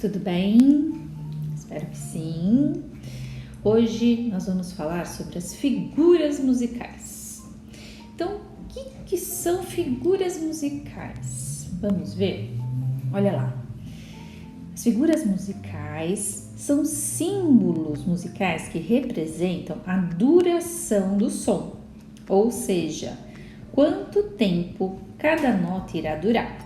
Tudo bem? Espero que sim. Hoje nós vamos falar sobre as figuras musicais. Então, o que são figuras musicais? Vamos ver? Olha lá. As figuras musicais são símbolos musicais que representam a duração do som, ou seja, quanto tempo cada nota irá durar.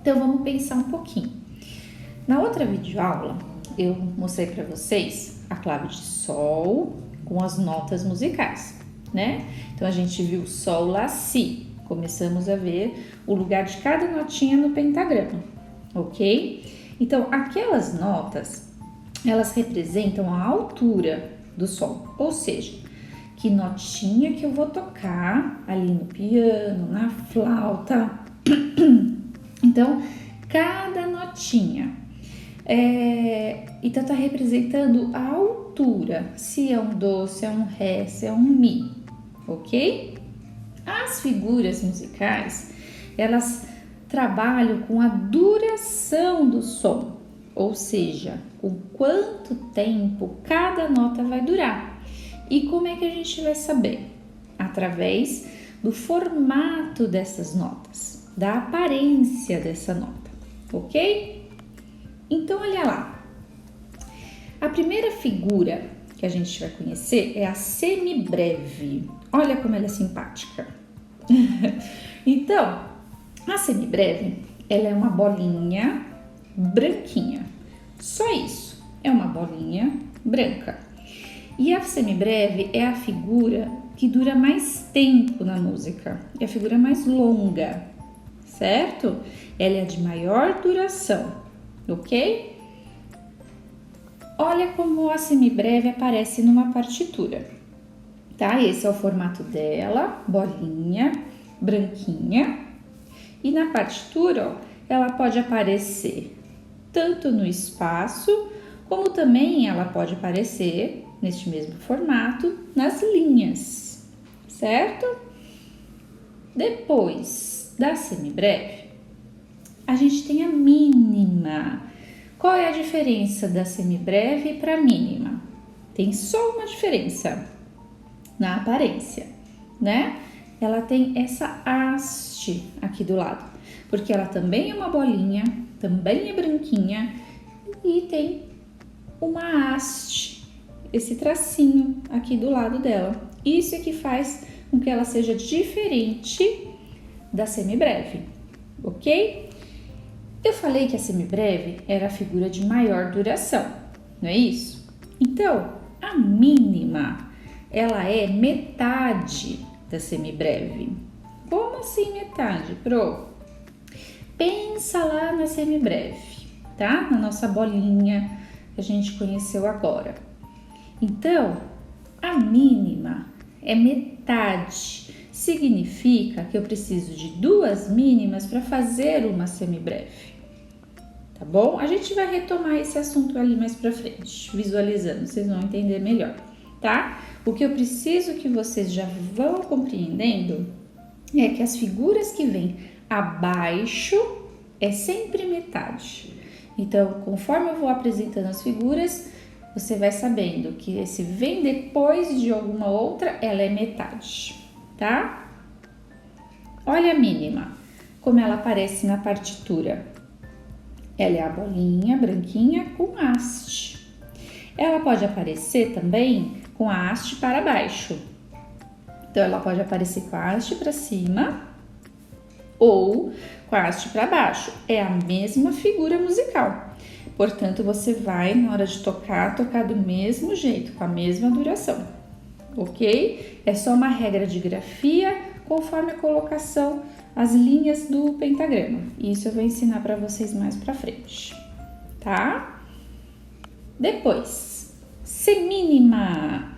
Então, vamos pensar um pouquinho. Na outra videoaula, eu mostrei para vocês a clave de Sol com as notas musicais, né? Então, a gente viu o Sol, Lá, Si. Começamos a ver o lugar de cada notinha no pentagrama, ok? Então, aquelas notas, elas representam a altura do som, ou seja, que notinha que eu vou tocar ali no piano, na flauta. Então, cada notinha então tá representando a altura, se é um do, se é um ré, se é um mi, ok? As figuras musicais, elas trabalham com a duração do som, ou seja, com quanto tempo cada nota vai durar. E como é que a gente vai saber? Através do formato dessas notas, da aparência dessa nota, ok? Então, olha lá. A primeira figura que a gente vai conhecer é a semibreve. Olha como ela é simpática. Então, a semibreve, ela é uma bolinha branquinha. Só isso, é uma bolinha branca. E a semibreve é a figura que dura mais tempo na música. É a figura mais longa, certo? Ela é de maior duração. Ok? Olha como a semibreve aparece numa partitura, tá? Esse é o formato dela, bolinha, branquinha. E na partitura, ó, ela pode aparecer tanto no espaço, como também ela pode aparecer neste mesmo formato nas linhas, certo? Depois da semibreve, a gente tem a mínima. Qual é a diferença da semibreve para a mínima? Tem só uma diferença na aparência, né? Ela tem essa haste aqui do lado, porque ela também é uma bolinha, também é branquinha e tem uma haste, esse tracinho aqui do lado dela. Isso é que faz com que ela seja diferente da semibreve, ok? Eu falei que a semibreve era a figura de maior duração, não é isso? Então, a mínima, ela é metade da semibreve. Como assim metade, Pro? Pensa lá na semibreve, tá? Na nossa bolinha que a gente conheceu agora. Então, a mínima é metade. Significa que eu preciso de duas mínimas para fazer uma semibreve. Tá bom? A gente vai retomar esse assunto ali mais pra frente, visualizando, vocês vão entender melhor, tá? O que eu preciso que vocês já vão compreendendo é que as figuras que vêm abaixo é sempre metade. Então, conforme eu vou apresentando as figuras, você vai sabendo que esse vem depois de alguma outra, ela é metade, tá? Olha a mínima, como ela aparece na partitura. Ela é a bolinha branquinha com haste. Ela pode aparecer também com a haste para baixo. Então, ela pode aparecer com a haste para cima ou com a haste para baixo. É a mesma figura musical. Portanto, você vai, na hora de tocar do mesmo jeito, com a mesma duração. Ok? É só uma regra de grafia conforme a colocação as linhas do pentagrama. Isso eu vou ensinar para vocês mais para frente, tá? Depois, semínima.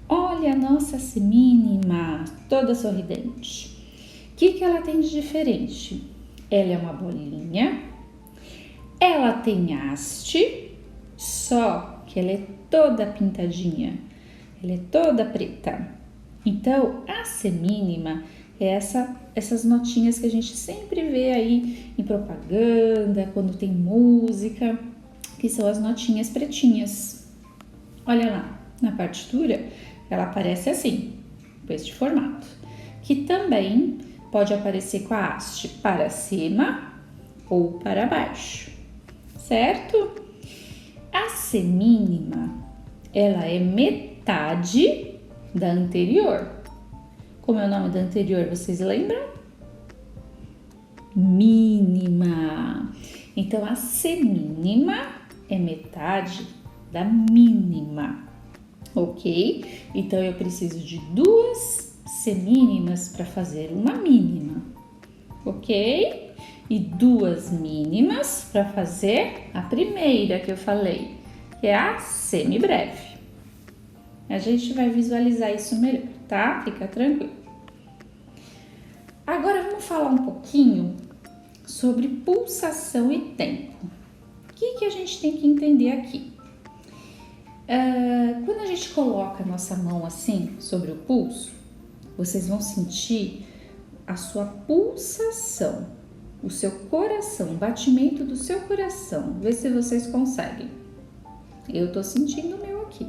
Olha a nossa semínima, toda sorridente. O que ela tem de diferente? Ela é uma bolinha, ela tem haste, só que ela é toda pintadinha, ela é toda preta. Então, a semínima É essas notinhas que a gente sempre vê aí em propaganda, quando tem música, que são as notinhas pretinhas. Olha lá, na partitura, ela aparece assim, com este formato, que também pode aparecer com a haste para cima ou para baixo, certo? A semínima, ela é metade da anterior. Como é o nome da anterior, vocês lembram? Mínima. Então, a semínima é metade da mínima, ok? Então, eu preciso de 2 semínimas para fazer uma mínima, ok? E 2 mínimas para fazer a primeira que eu falei, que é a semibreve. A gente vai visualizar isso melhor, tá? Fica tranquilo. Agora vamos falar um pouquinho sobre pulsação e tempo. O que a gente tem que entender aqui? Quando a gente coloca a nossa mão assim sobre o pulso, vocês vão sentir a sua pulsação, o seu coração, o batimento do seu coração. Vê se vocês conseguem. Eu tô sentindo o meu aqui.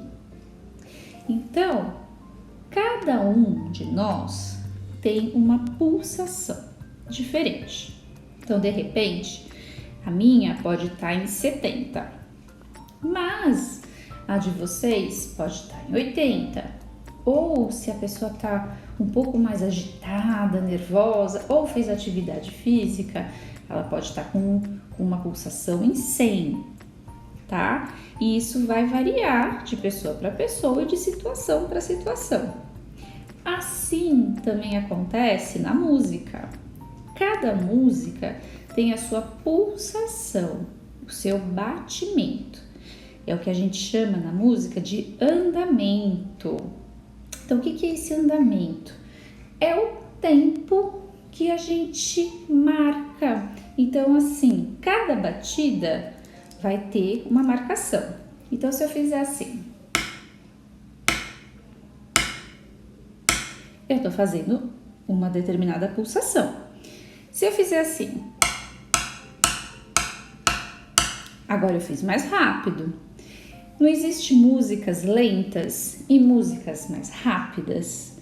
Então, cada um de nós tem uma pulsação diferente. Então, de repente, a minha pode estar em 70, mas a de vocês pode estar em 80. Ou se a pessoa está um pouco mais agitada, nervosa, ou fez atividade física, ela pode estar com uma pulsação em 100, tá? E isso vai variar de pessoa para pessoa e de situação para situação. Assim também acontece na música. Cada música tem a sua pulsação, o seu batimento. É o que a gente chama na música de andamento. Então, o que é esse andamento? É o tempo que a gente marca. Então, assim, cada batida vai ter uma marcação. Então, se eu fizer assim, eu estou fazendo uma determinada pulsação. Se eu fizer assim, agora eu fiz mais rápido. Não existe músicas lentas e músicas mais rápidas.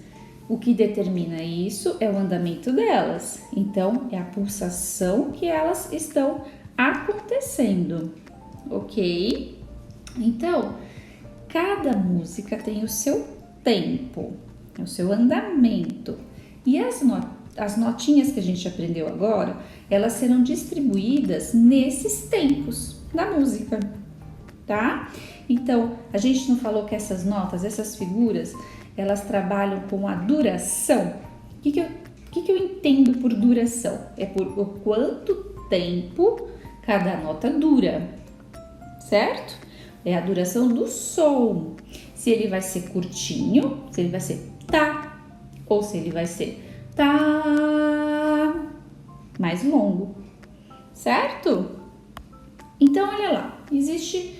O que determina isso é o andamento delas. Então, é a pulsação que elas estão acontecendo, ok? Então, cada música tem o seu tempo, o seu andamento. E as notinhas que a gente aprendeu agora, elas serão distribuídas nesses tempos da música, tá? Então, a gente não falou que essas notas, essas figuras, elas trabalham com a duração? O que eu entendo por duração? É por o quanto tempo cada nota dura, certo? É a duração do som. Se ele vai ser curtinho, se ele vai ser tá, ou se ele vai ser tá mais longo, certo? Então, olha lá, existe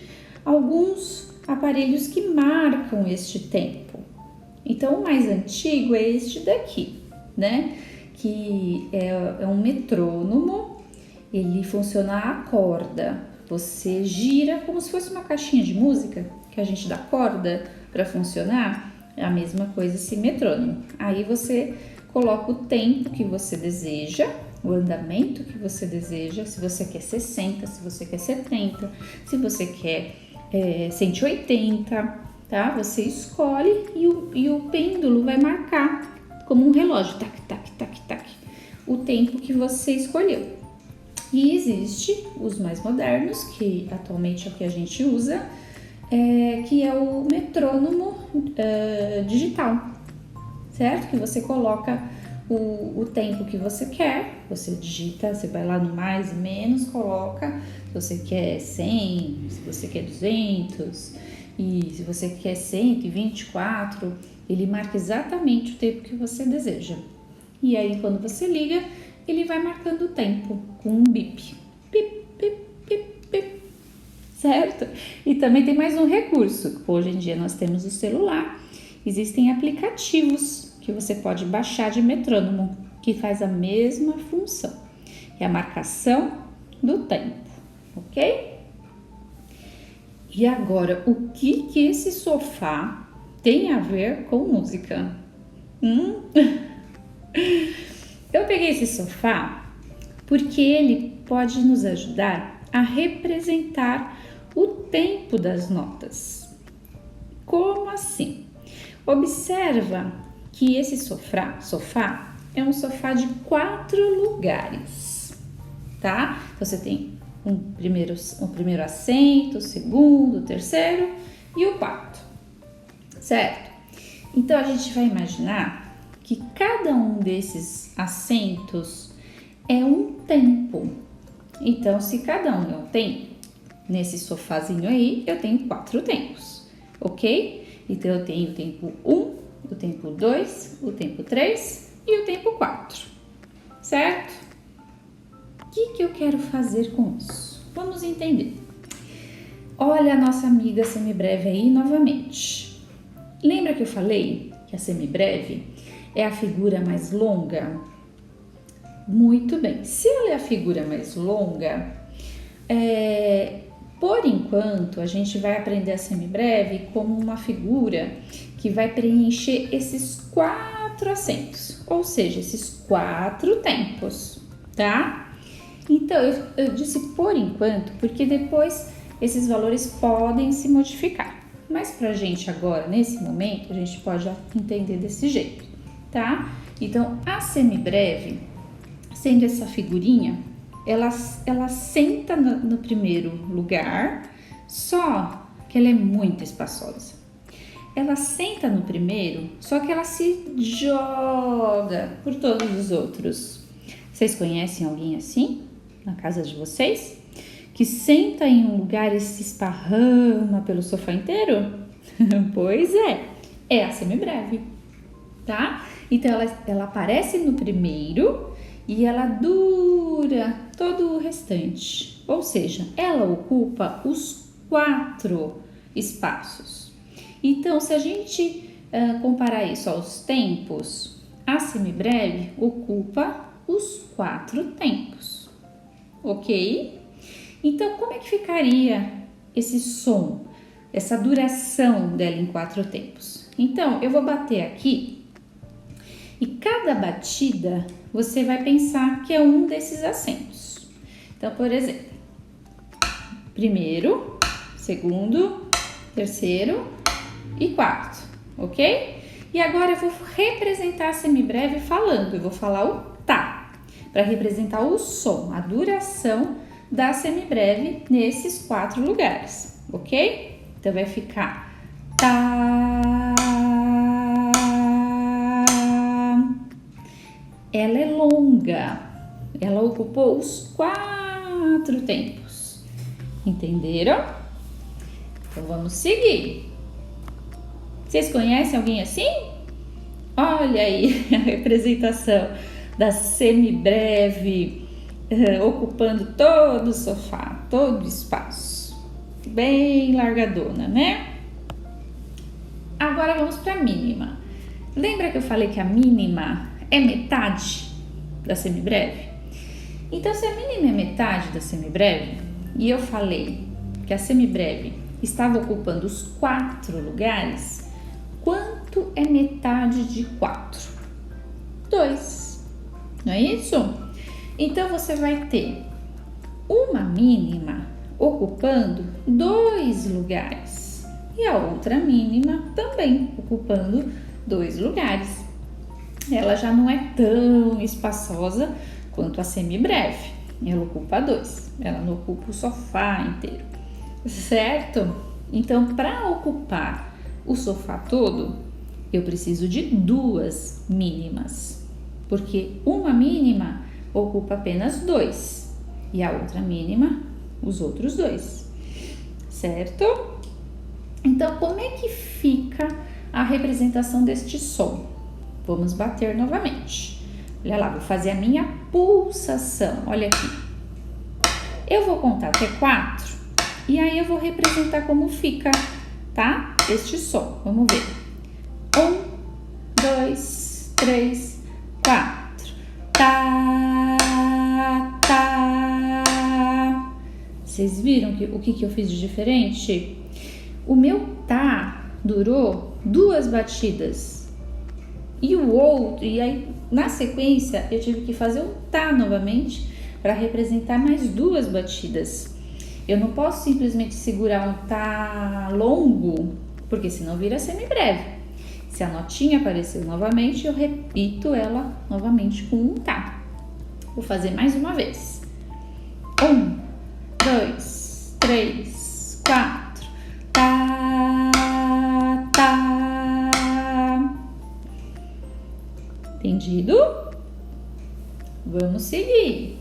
alguns aparelhos que marcam este tempo. Então, o mais antigo é este daqui, né? Que é um metrônomo, ele funciona a corda. Você gira como se fosse uma caixinha de música, que a gente dá corda para funcionar. É a mesma coisa esse metrônomo. Aí você coloca o tempo que você deseja, o andamento que você deseja, se você quer 60, se você quer 70, se você quer 180, tá? Você escolhe e o pêndulo vai marcar como um relógio, tac, tac, tac, tac, o tempo que você escolheu. E existe os mais modernos, que atualmente é o que a gente usa, que é o metrônomo digital, certo? Que você coloca o tempo que você quer, você digita, você vai lá no mais e menos, coloca, se você quer 100, se você quer 200, e se você quer 124, ele marca exatamente o tempo que você deseja. E aí, quando você liga, ele vai marcando o tempo com um bip, bip, bip, bip, bip, certo? E também tem mais um recurso. Hoje em dia nós temos o celular, existem aplicativos que você pode baixar de metrônomo, que faz a mesma função, é a marcação do tempo, ok? E agora, o que esse sofá tem a ver com música? Eu peguei esse sofá porque ele pode nos ajudar a representar o tempo das notas. Como assim? Observa que esse sofá é um sofá de 4 lugares, tá? Então, você tem um primeiro assento, o segundo, o terceiro e o quarto, certo? Então, a gente vai imaginar que cada um desses assentos é um tempo. Então, se cada um é um tempo, nesse sofazinho aí, eu tenho 4 tempos, ok? Então, eu tenho o tempo 1, o tempo 2, o tempo 3 e o tempo 4, certo? O que eu quero fazer com isso? Vamos entender. Olha a nossa amiga semibreve aí novamente. Lembra que eu falei que a semibreve é a figura mais longa? Muito bem. Se ela é a figura mais longa, por enquanto, a gente vai aprender a semibreve como uma figura que vai preencher esses 4 assentos, ou seja, esses 4 tempos, tá? Então, eu disse por enquanto, porque depois esses valores podem se modificar. Mas pra gente agora, nesse momento, a gente pode entender desse jeito, tá? Então, a semibreve, sendo essa figurinha, ela senta no primeiro lugar, só que ela é muito espaçosa. Ela senta no primeiro, só que ela se joga por todos os outros. Vocês conhecem alguém assim, na casa de vocês? Que senta em um lugar e se esparrama pelo sofá inteiro? Pois é a semibreve, tá? Então, ela aparece no primeiro e ela dura todo o restante. Ou seja, ela ocupa os 4 espaços. Então, se a gente comparar isso aos tempos, a semibreve ocupa os 4 tempos, ok? Então, como é que ficaria esse som, essa duração dela em 4 tempos? Então, eu vou bater aqui e cada batida você vai pensar que é um desses assentos. Então, por exemplo, primeiro, segundo, terceiro e quarto, ok? E agora eu vou representar a semibreve falando, eu vou falar o tá, para representar o som, a duração da semibreve nesses 4 lugares, ok? Então, vai ficar tá. Ela é longa, ela ocupou os 4 tempos, entenderam? Então, vamos seguir. Vocês conhecem alguém assim? Olha aí a representação da semibreve ocupando todo o sofá, todo o espaço. Bem largadona, né? Agora vamos para a mínima. Lembra que eu falei que a mínima é metade da semibreve? Então, se a mínima é metade da semibreve, e eu falei que a semibreve estava ocupando os 4 lugares, quanto é metade de 4? 2, não é isso? Então, você vai ter uma mínima ocupando 2 lugares e a outra mínima também ocupando 2 lugares. Ela já não é tão espaçosa quanto a semibreve. Ela ocupa 2, ela não ocupa o sofá inteiro, certo? Então, para ocupar o sofá todo, eu preciso de 2 mínimas, porque uma mínima ocupa apenas 2 e a outra mínima os outros 2, certo? Então, como é que fica a representação deste som? Vamos bater novamente. Olha lá, vou fazer a minha pulsação. Olha aqui. Eu vou contar até 4 e aí eu vou representar como fica, tá? Este som. Vamos ver. 1, 2, 3, 4. Tá, tá. Vocês viram o que eu fiz de diferente? O meu tá durou 2 batidas. E o outro, e aí na sequência eu tive que fazer um tá novamente para representar mais 2 batidas. Eu não posso simplesmente segurar um tá longo, porque senão vira semibreve. Se a notinha apareceu novamente, eu repito ela novamente com um tá. Vou fazer mais uma vez. 1, 2, 3, 4. Tá, tá. Entendido? Vamos seguir.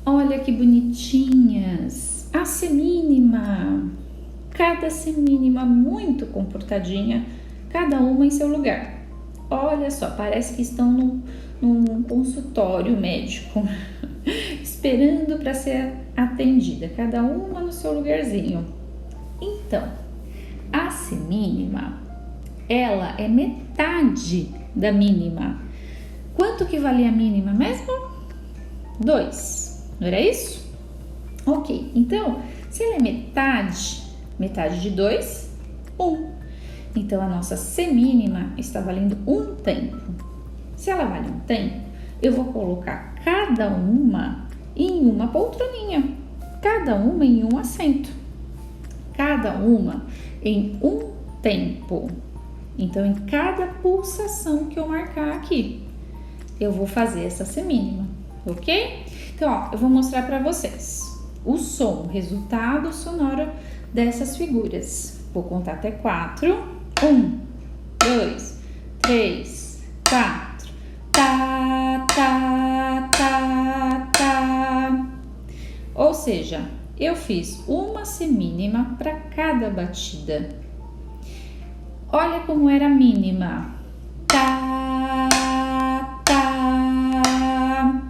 Olha que bonitinhas. A semínima. Cada semínima muito comportadinha, cada uma em seu lugar. Olha só, parece que estão num consultório médico, esperando para ser atendida, cada uma no seu lugarzinho. Então, a semínima, ela é metade da mínima. Quanto que vale a mínima mesmo? 2, não era isso? Ok, então, se ela é metade de 2, 1. Então, a nossa semínima está valendo um tempo. Se ela vale um tempo, eu vou colocar cada uma em uma poltroninha, cada uma em um assento, cada uma em um tempo. Então, em cada pulsação que eu marcar aqui, eu vou fazer essa semínima, ok? Então, ó, eu vou mostrar para vocês o som, o resultado sonoro dessas figuras. Vou contar até 4. 1, 2, 3, 4. Tá, tá, tá, tá. Ou seja, eu fiz uma semínima para cada batida. Olha como era a mínima. Tá, tá.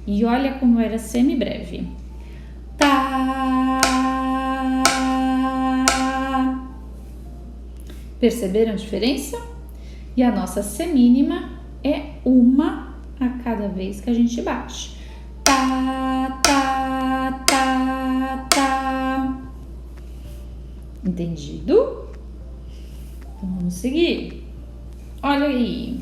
E olha como era semibreve. Tá. Perceberam a diferença? E a nossa semínima é uma a cada vez que a gente bate. Tá, tá, tá, tá. Entendido? Então vamos seguir. Olha aí.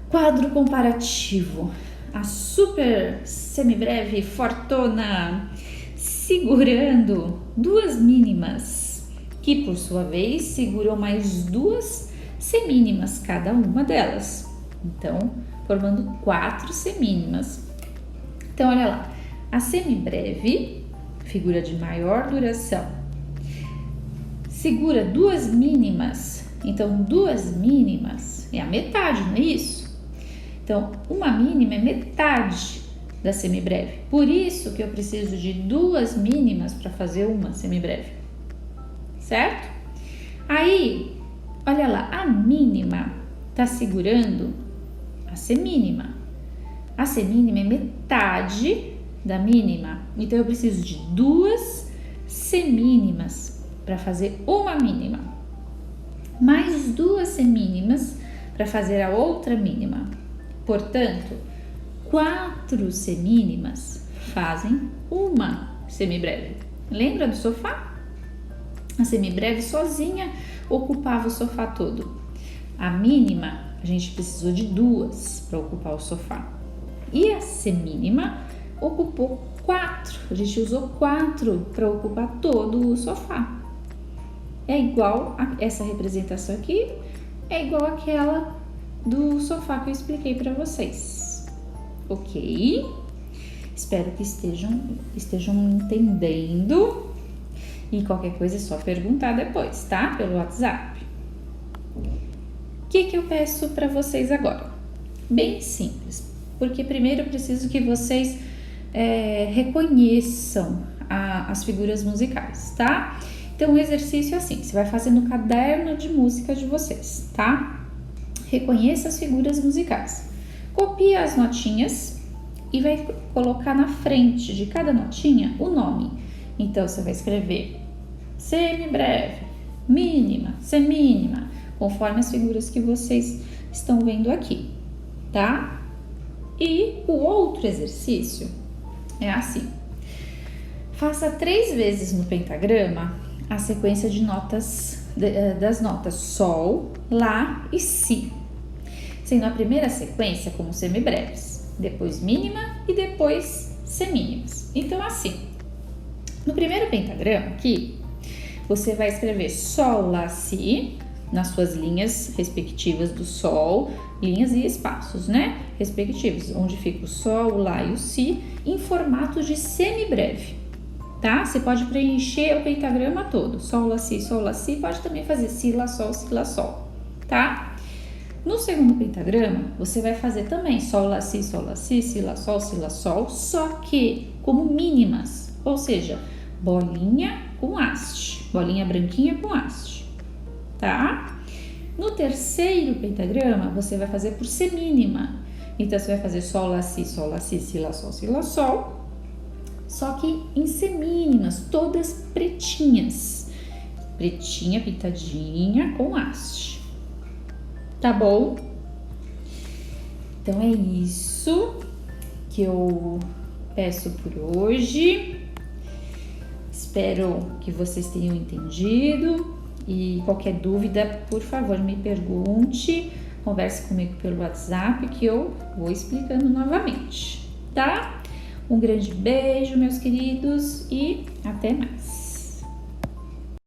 Quadro comparativo. A super semibreve fortona segurando 2 mínimas, que por sua vez seguram mais 2 semínimas, cada uma delas. Então, formando 4 semínimas. Então, olha lá. A semibreve, figura de maior duração, segura 2 mínimas. Então, 2 mínimas é a metade, não é isso? Então, uma mínima é metade da semibreve. Por isso que eu preciso de 2 mínimas para fazer uma semibreve. Certo? Aí, olha lá, a mínima está segurando a semínima. A semínima é metade da mínima. Então, eu preciso de 2 semínimas para fazer uma mínima. Mais 2 semínimas para fazer a outra mínima. Portanto, 4 semínimas fazem uma semibreve. Lembra do sofá? A semibreve sozinha ocupava o sofá todo. A mínima, a gente precisou de 2 para ocupar o sofá. E a semínima ocupou 4. A gente usou 4 para ocupar todo o sofá. É igual a essa representação aqui, é igual àquela do sofá que eu expliquei para vocês. Ok? Espero que estejam entendendo. E qualquer coisa é só perguntar depois, tá? Pelo WhatsApp. O que eu peço para vocês agora? Bem simples, porque primeiro eu preciso que vocês reconheçam as figuras musicais, tá? Então, o exercício é assim, você vai fazer no caderno de música de vocês, tá? Reconheça as figuras musicais. Copia as notinhas e vai colocar na frente de cada notinha o nome. Então, você vai escrever semibreve, mínima, semínima, conforme as figuras que vocês estão vendo aqui, tá? E o outro exercício é assim. Faça 3 vezes no pentagrama a sequência de notas, das notas Sol, Lá e Si, sendo a primeira sequência como semibreves, depois mínima e depois semínimas. Então, assim, no primeiro pentagrama aqui, você vai escrever Sol, Lá, Si, nas suas linhas respectivas do Sol, linhas e espaços, né? Respectivos, onde fica o Sol, o Lá e o Si, em formato de semibreve, tá? Você pode preencher o pentagrama todo, Sol, Lá, Si, pode também fazer Si, Lá, Sol, tá? No segundo pentagrama, você vai fazer também Sol, Lá, Si, Si, Lá, Sol, só que como mínimas, ou seja, bolinha com haste, bolinha branquinha com haste, tá? No terceiro pentagrama, você vai fazer por semínima. Então, você vai fazer Sol, Lá, Si, Si, Lá, Sol, só que em semínimas, todas pretinhas. Pretinha, pintadinha, com haste. Tá bom? Então, é isso que eu peço por hoje. Espero que vocês tenham entendido e qualquer dúvida, por favor, me pergunte, converse comigo pelo WhatsApp que eu vou explicando novamente, tá? Um grande beijo, meus queridos, e até mais!